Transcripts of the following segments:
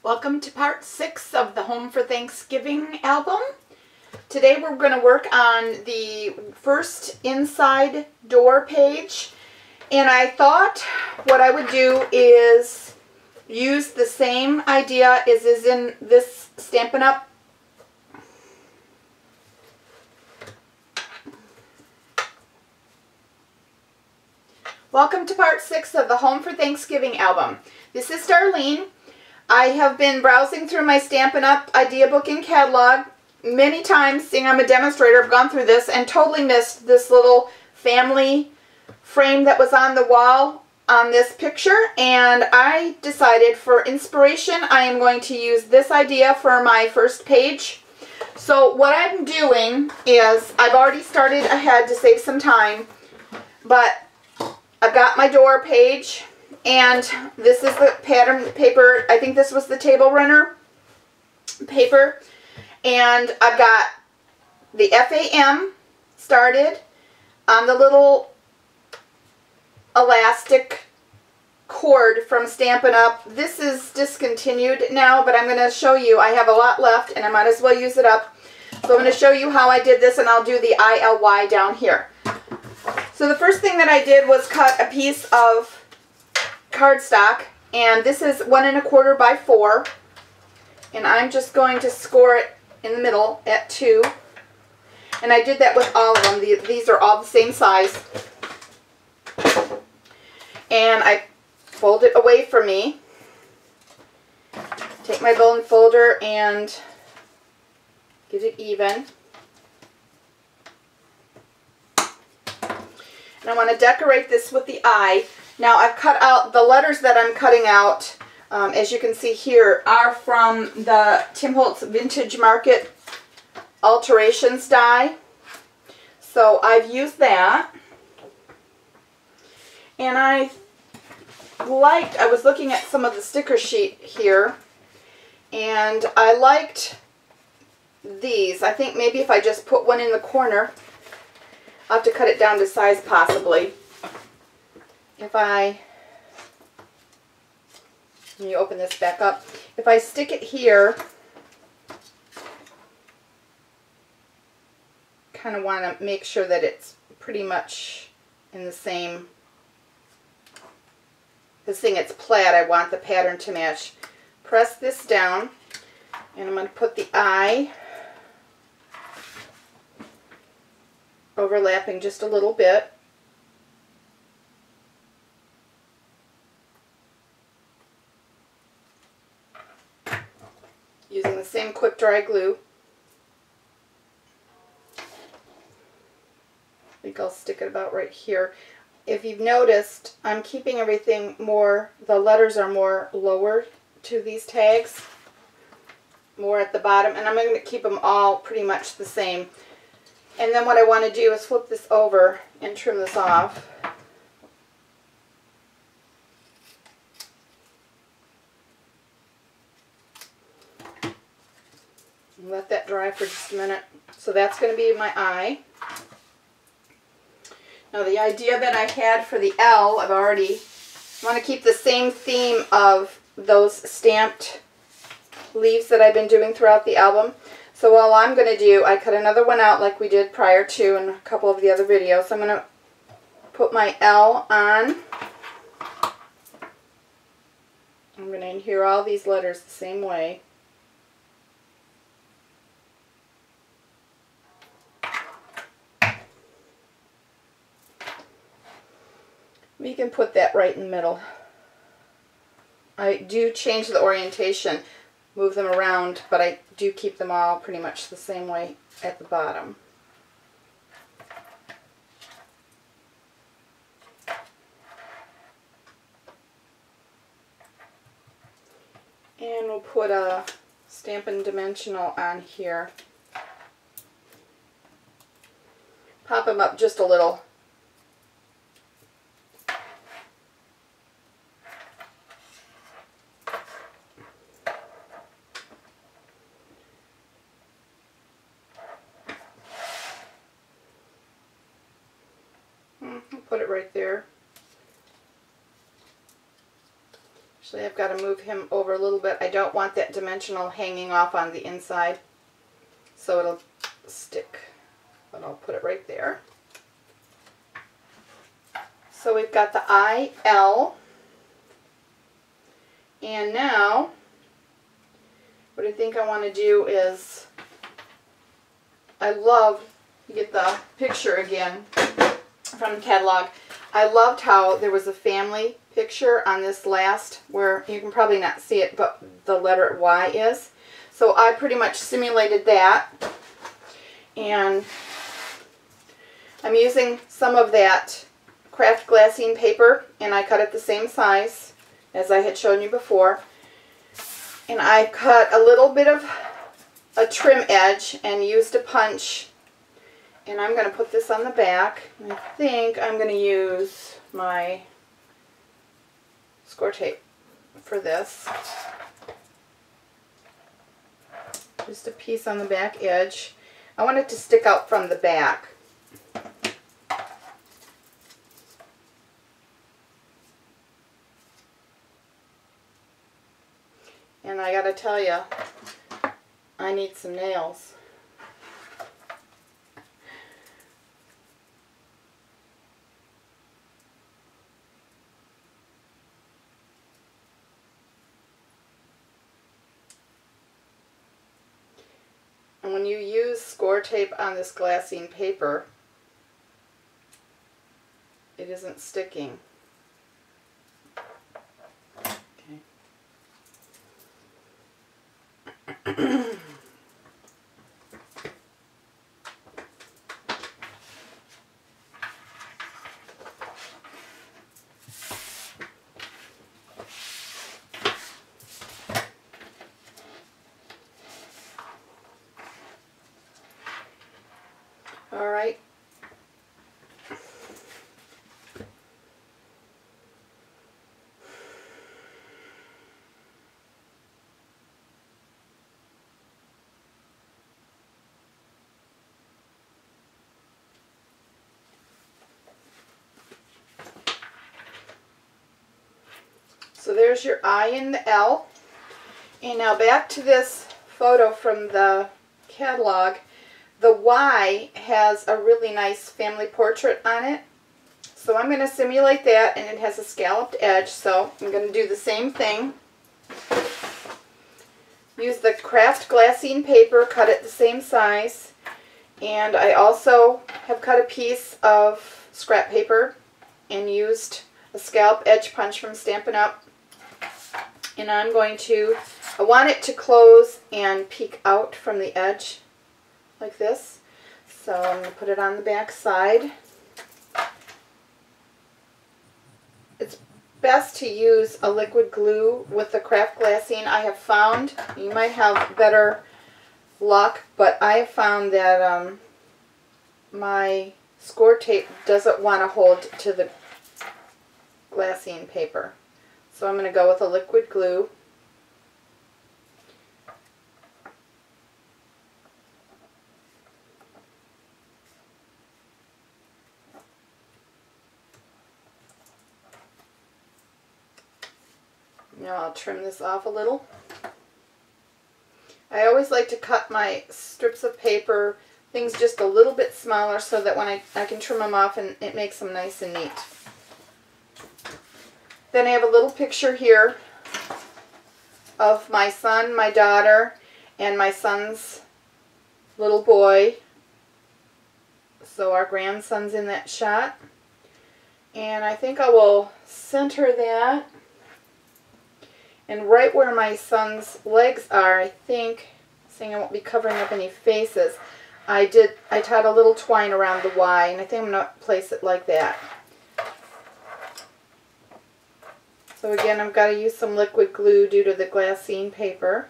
Welcome to part 6 of the Home for Thanksgiving album. Today we're going to work on the first inside door page, and I thought what I would do is use the same idea as is in this Stampin' Up! Welcome to part 6 of the Home for Thanksgiving album. This is Darlene. I have been browsing through my Stampin' Up! Idea book and catalog many times, seeing I'm a demonstrator. I've gone through this and totally missed this little family frame that was on the wall on this picture, and I decided for inspiration I am going to use this idea for my first page. So what I'm doing is I've already started ahead to save some time, but I've got my door page. And this is the pattern paper. I think this was the table runner paper. And I've got the FAM started on the little elastic cord from Stampin' Up! This is discontinued now, but I'm going to show you. I have a lot left and I might as well use it up. So I'm going to show you how I did this, and I'll do the ILY down here. So the first thing that I did was cut a piece of cardstock, and this is 1 1/4 by 4, and I'm just going to score it in the middle at 2, and I did that with all of them. These are all the same size, and I fold it away from me, take my bone folder and get it even, and I want to decorate this with the eye. Now I've cut out the letters that I'm cutting out, as you can see here, are from the Tim Holtz Vintage Market Alterations die. So I've used that. And I was looking at some of the sticker sheet here, and I liked these. I think maybe if I just put one in the corner, I'll have to cut it down to size possibly. Let me open this back up. If I stick it here, kind of want to make sure that it's pretty much in the same, this thing, it's plaid, I want the pattern to match. Press this down, and I'm going to put the eye overlapping just a little bit. Using the same quick dry glue. I think I'll stick it about right here. If you've noticed, I'm keeping everything more, the letters are more lower to these tags, more at the bottom, and I'm going to keep them all pretty much the same. And then what I want to do is flip this over and trim this off. Let that dry for just a minute. So that's going to be my eye. Now the idea that I had for the L, I want to keep the same theme of those stamped leaves that I've been doing throughout the album. So all I'm going to do, I cut another one out like we did prior to in a couple of the other videos. So I'm going to put my L on. I'm going to adhere all these letters the same way. We can put that right in the middle. I do change the orientation, move them around, but I do keep them all pretty much the same way at the bottom. And we'll put a Stampin' Dimensional on here. Pop them up just a little. Put it right there. Actually, I've got to move him over a little bit. I don't want that dimensional hanging off on the inside, so it'll stick. But I'll put it right there. So we've got the I, L, and now what I think I want to do is, I love, you get the picture again from the catalog. I loved how there was a family picture on this last, where you can probably not see it, but the letter Y is. So I pretty much simulated that, and I'm using some of that craft glassine paper, and I cut it the same size as I had shown you before. And I cut a little bit of a trim edge and used a punch, and I'm going to put this on the back. I think I'm going to use my score tape for this. Just a piece on the back edge. I want it to stick out from the back. And I gotta tell you, I need some nails. And when you use score tape on this glassine paper, it isn't sticking. Okay. All right. So there's your I and the L. And now back to this photo from the catalog. The Y has a really nice family portrait on it. So I'm going to simulate that, and it has a scalloped edge, so I'm going to do the same thing. Use the craft glassine paper, cut it the same size, and I also have cut a piece of scrap paper and used a scallop edge punch from Stampin' Up. And I'm going to, I want it to close and peek out from the edge like this. So I'm going to put it on the back side. It's best to use a liquid glue with the craft glassine. I have found, you might have better luck, but I have found that my score tape doesn't want to hold to the glassine paper. So I'm going to go with a liquid glue. Now I'll trim this off a little. I always like to cut my strips of paper, things just a little bit smaller, so that when I can trim them off and it makes them nice and neat. Then I have a little picture here of my son, my daughter, and my son's little boy. So our grandson's in that shot. And I think I will center that. And right where my son's legs are, I think, saying I won't be covering up any faces, I tied a little twine around the Y, and I think I'm going to place it like that. So again, I've got to use some liquid glue due to the glassine paper.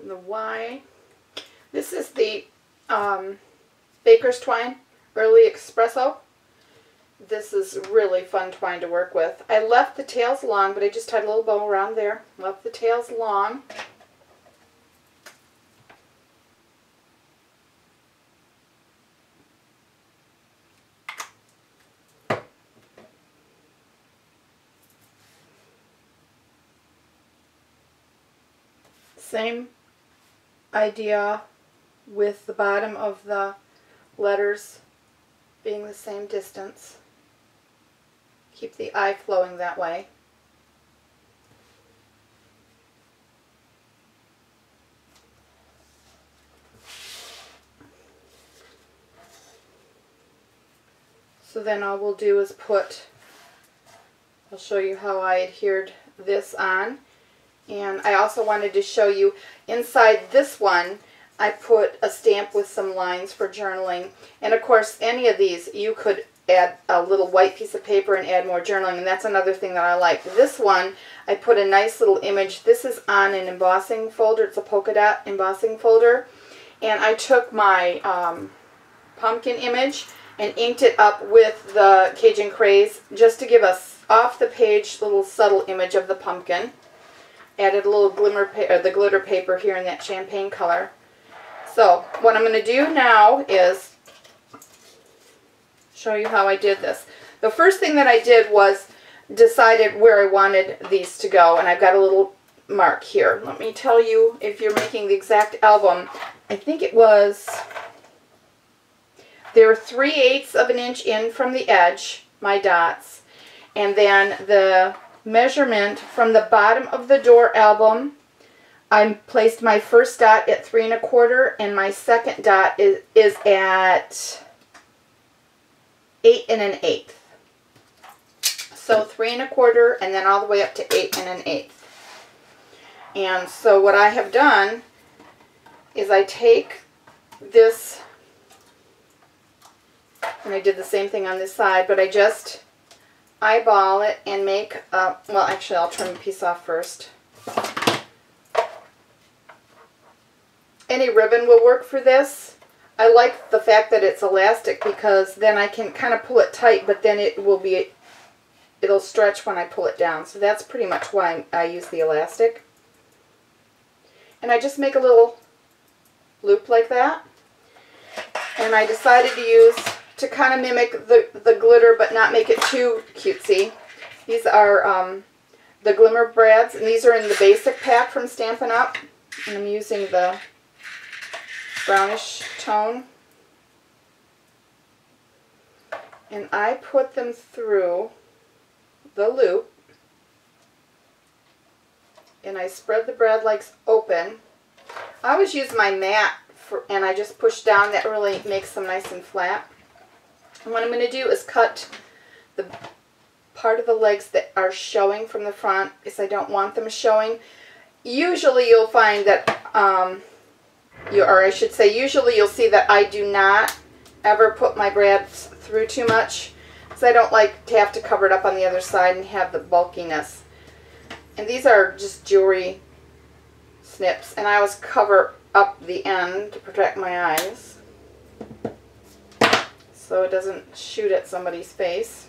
the Y. This is the Baker's Twine Early Espresso. This is really fun twine to work with. I left the tails long, but I just tied a little bow around there. Left the tails long. Same idea with the bottom of the letters being the same distance. Keep the eye flowing that way. So then all we'll do is put, I'll show you how I adhered this on. And I also wanted to show you inside this one I put a stamp with some lines for journaling. And of course any of these you could add a little white piece of paper and add more journaling, and that's another thing that I like. This one I put a nice little image. This is on an embossing folder. It's a polka dot embossing folder. And I took my pumpkin image and inked it up with the Cajun Craze just to give us off the page little subtle image of the pumpkin. Added a little the glitter paper here in that champagne color. So what I'm going to do now is show you how I did this. The first thing that I did was decided where I wanted these to go, and I've got a little mark here. Let me tell you, if you're making the exact album, I think it was, they're 3/8 of an inch in from the edge, my dots, and then the measurement from the bottom of the door album, I placed my first dot at 3 1/4, and my second dot is at 8 1/8. So 3 1/4, and then all the way up to 8 1/8. And so what I have done is I take this, and I did the same thing on this side, but I just eyeball it and make a, well actually I'll trim a piece off first. Any ribbon will work for this. I like the fact that it's elastic because then I can kind of pull it tight, but then it'll stretch when I pull it down. So that's pretty much why I use the elastic. And I just make a little loop like that. And I decided to kind of mimic the glitter but not make it too cutesy. These are the Glimmer Brads, and these are in the basic pack from Stampin' Up. And I'm using the brownish tone. And I put them through the loop, and I spread the brad legs open. I always use my mat, and I just push down. That really makes them nice and flat. And what I'm going to do is cut the part of the legs that are showing from the front, because I don't want them showing. Usually you'll find that, usually you'll see that I do not ever put my brads through too much, because I don't like to have to cover it up on the other side and have the bulkiness. And these are just jewelry snips, and I always cover up the end to protect my eyes so it doesn't shoot at somebody's face.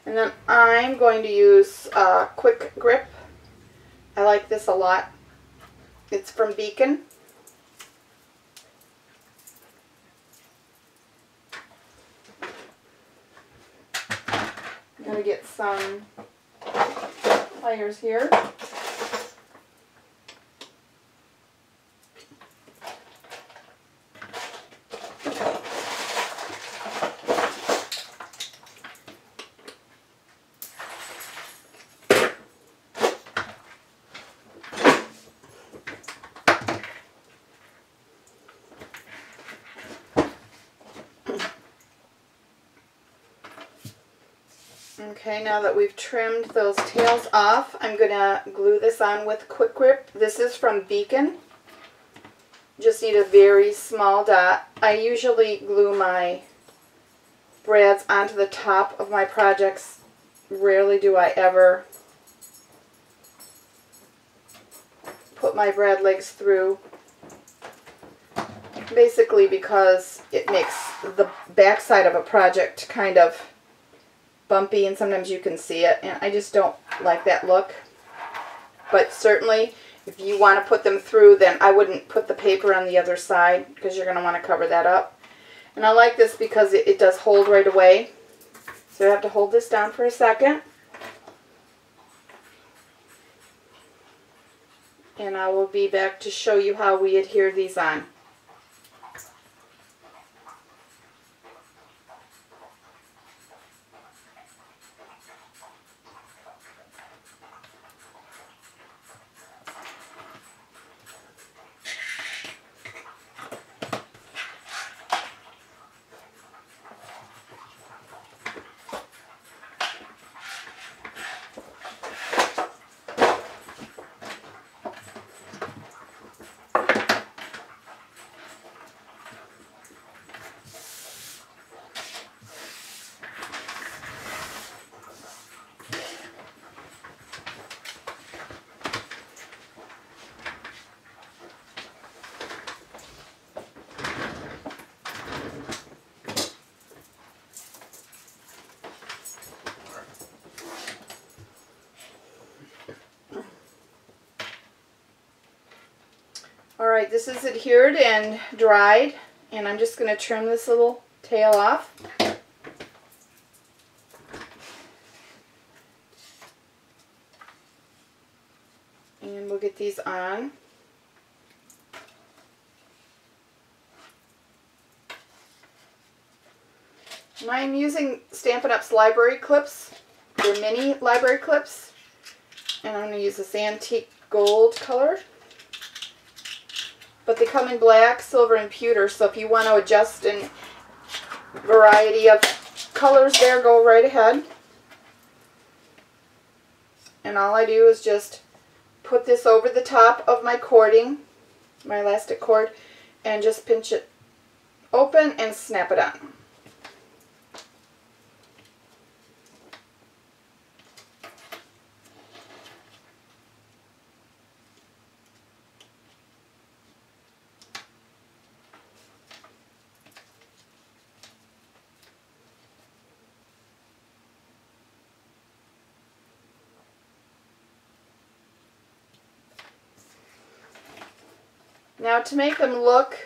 And then I'm going to use Quick Grip. I like this a lot. It's from Beacon. I'm going to get some pliers here. Okay, now that we've trimmed those tails off, I'm going to glue this on with Quick Grip. This is from Beacon. Just need a very small dot. I usually glue my brads onto the top of my projects. Rarely do I ever put my brad legs through, basically because it makes the backside of a project kind of bumpy, and sometimes you can see it, and I just don't like that look. But certainly, if you want to put them through, then I wouldn't put the paper on the other side, because you're going to want to cover that up. And I like this because it does hold right away. So I have to hold this down for a second. And I will be back to show you how we adhere these on. Alright, this is adhered and dried, and I'm just going to trim this little tail off. And we'll get these on. And I'm using Stampin' Up's library clips. They're mini library clips. And I'm going to use this antique gold color. But they come in black, silver, and pewter, so if you want to adjust in variety of colors there, go right ahead. And all I do is just put this over the top of my cording, my elastic cord, and just pinch it open and snap it on. Now to make them look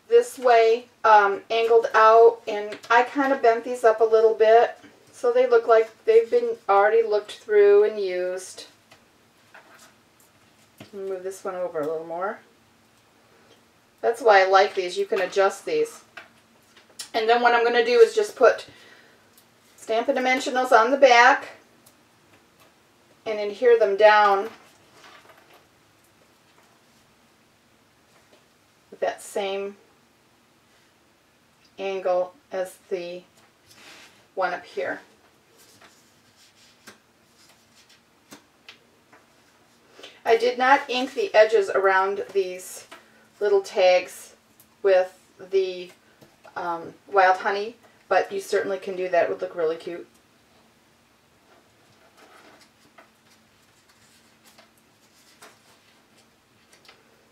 this way, angled out, and I kind of bent these up a little bit so they look like they've been already looked through and used. Move this one over a little more. That's why I like these. You can adjust these. And then what I'm going to do is just put Stampin' Dimensionals on the back and adhere them down with that same angle as the one up here. I did not ink the edges around these little tags with the wild honey, but you certainly can do that. It would look really cute.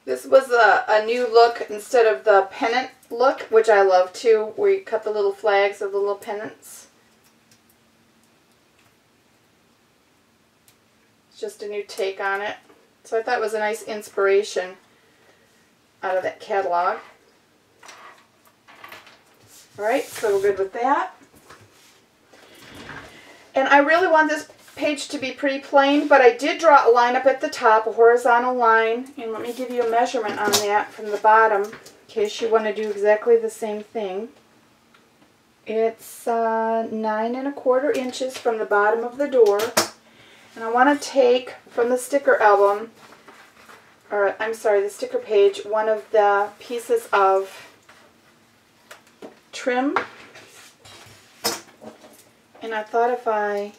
This was a new look instead of the pennant look, which I love too, where you cut the little flags of the little pennants. It's just a new take on it. So I thought it was a nice inspiration out of that catalog. Alright, so we're good with that. And I really want this page to be pretty plain, but I did draw a line up at the top, a horizontal line, and let me give you a measurement on that from the bottom in case you want to do exactly the same thing. It's 9 1/4 inches from the bottom of the door, and I want to take from the sticker album, or I'm sorry, the sticker page, one of the pieces of trim, and I thought if I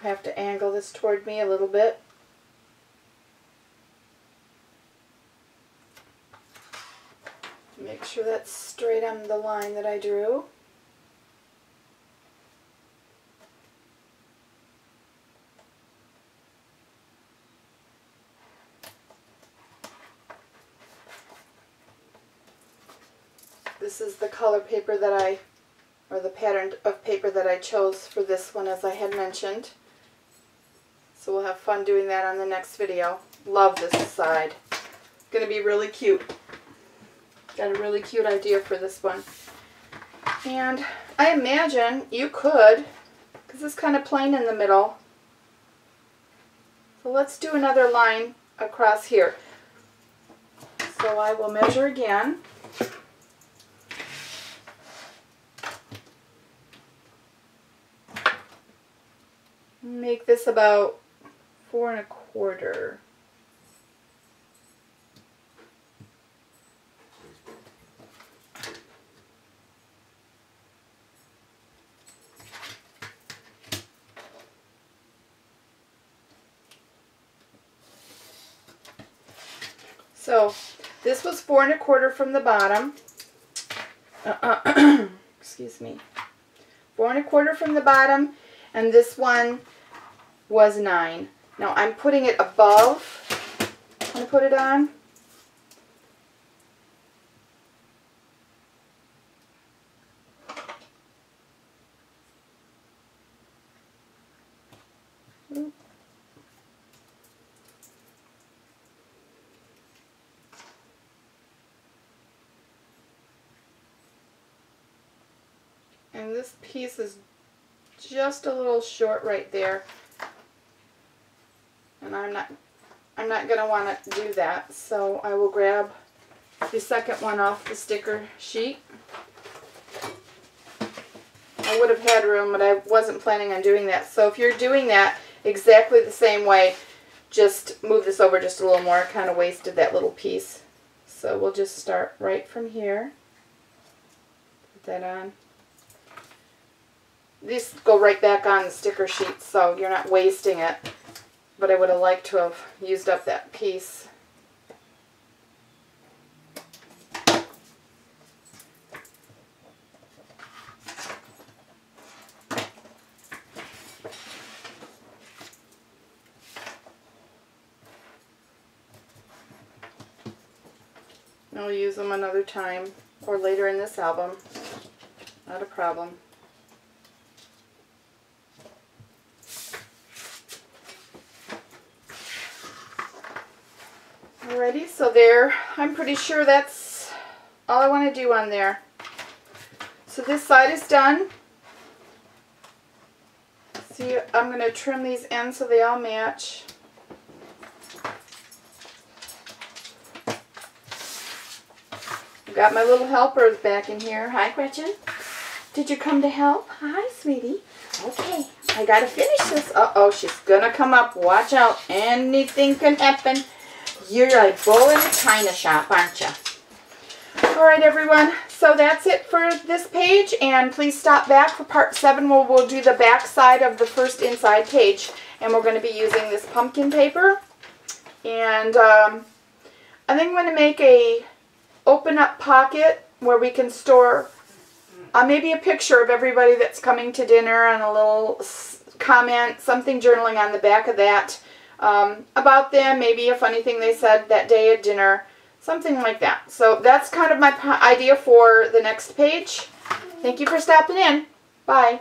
have to angle this toward me a little bit. Make sure that's straight on the line that I drew. This is the color paper that or the pattern of paper that I chose for this one, as I had mentioned. So we'll have fun doing that on the next video. Love this side. Going to be really cute. Got a really cute idea for this one. And I imagine you could, because it's kind of plain in the middle. So let's do another line across here. So I will measure again. Make this about 4 1/4. So this was 4 1/4 from the bottom. Excuse me. 4 1/4 from the bottom, and this one was 9. Now I'm putting it above. I'm going to put it on. And this piece is just a little short right there. And I'm not going to want to do that, so I will grab the second one off the sticker sheet. I would have had room, but I wasn't planning on doing that. So if you're doing that exactly the same way, just move this over just a little more. Kind of wasted that little piece. So we'll just start right from here. Put that on. These go right back on the sticker sheet, so you're not wasting it. But I would have liked to have used up that piece. I'll use them another time or later in this album. Not a problem. Alrighty, so there, I'm pretty sure that's all I want to do on there. So this side is done. See, I'm going to trim these ends so they all match. I've got my little helpers back in here. Hi, Gretchen. Did you come to help? Hi, sweetie. Okay, I got to finish this. Uh-oh, she's going to come up. Watch out. Anything can happen. You're a bull in a china shop, aren't you? Alright, everyone. So that's it for this page. And please stop back for part 7 where we'll do the back side of the first inside page. And we're going to be using this pumpkin paper. And I think I'm going to make a open up pocket where we can store maybe a picture of everybody that's coming to dinner and a little comment, something journaling on the back of that. About them, maybe a funny thing they said that day at dinner, something like that. So that's kind of my idea for the next page. Thank you for stopping in. Bye.